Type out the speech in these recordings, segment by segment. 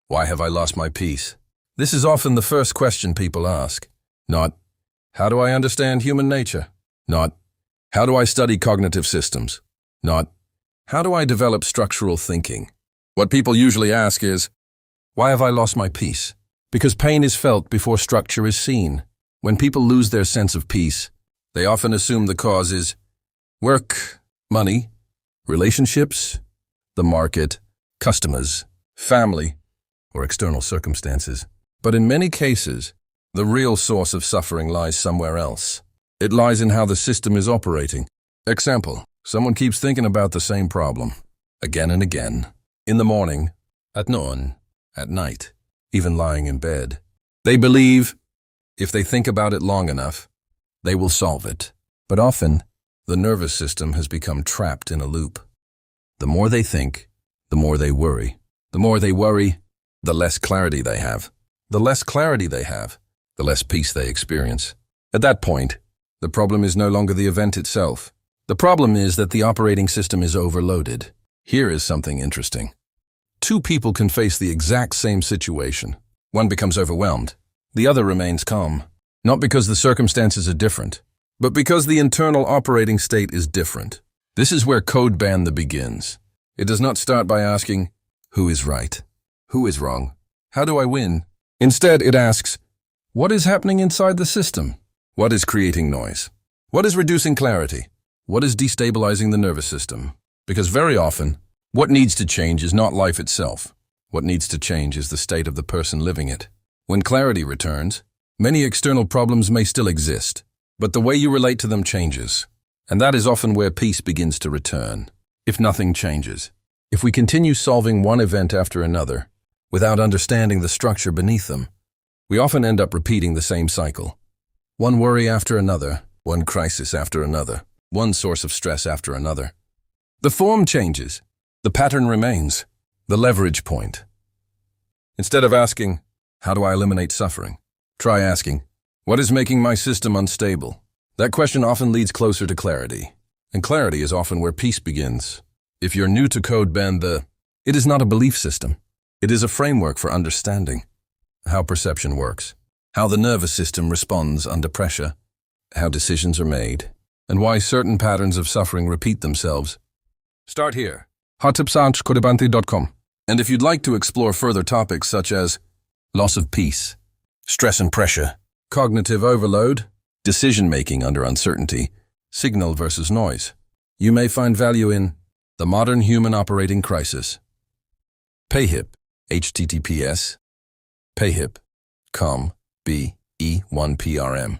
Why have I lost my peace? This is often the first question people ask. Not, how do I understand human nature? Not, how do I study cognitive systems? Not, how do I develop structural thinking? What people usually ask is, why have I lost my peace? Because pain is felt before structure is seen. When people lose their sense of peace, they often assume the cause is work, money, relationships, the market, customers, family, or external circumstances. But in many cases, the real source of suffering lies somewhere else. It lies in how the system is operating. Example, someone keeps thinking about the same problem, again and again, in the morning, at noon, at night, even lying in bed. They believe, if they think about it long enough, they will solve it. But often, the nervous system has become trapped in a loop. The more they think, the more they worry. The more they worry, the less clarity they have. The less clarity they have, the less peace they experience. At that point, the problem is no longer the event itself. The problem is that the operating system is overloaded. Here is something interesting. Two people can face the exact same situation. One becomes overwhelmed. The other remains calm. Not because the circumstances are different, but because the internal operating state is different. This is where Code Bản Thể begins. It does not start by asking, who is right? Who is wrong? How do I win? Instead, it asks, what is happening inside the system? What is creating noise? What is reducing clarity? What is destabilizing the nervous system? Because very often, what needs to change is not life itself. What needs to change is the state of the person living it. When clarity returns, many external problems may still exist, but the way you relate to them changes. And that is often where peace begins to return. If nothing changes, if we continue solving one event after another, without understanding the structure beneath them, we often end up repeating the same cycle. One worry after another, one crisis after another, one source of stress after another. The form changes, the pattern remains, the leverage point. Instead of asking, how do I eliminate suffering? Try asking, what is making my system unstable? That question often leads closer to clarity, and clarity is often where peace begins. If you're new to Code Bản Thể, it is not a belief system. It is a framework for understanding how perception works, how the nervous system responds under pressure, how decisions are made, and why certain patterns of suffering repeat themselves. Start here, codebarnthe.com. And if you'd like to explore further topics such as loss of peace, stress and pressure, cognitive overload, decision-making under uncertainty, signal versus noise, you may find value in The Modern Human Operating Crisis. PayHip, https payhip.com, B-E-1-P-R-M.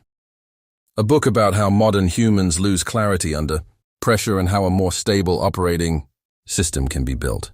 A book about how modern humans lose clarity under pressure and how a more stable operating system can be built.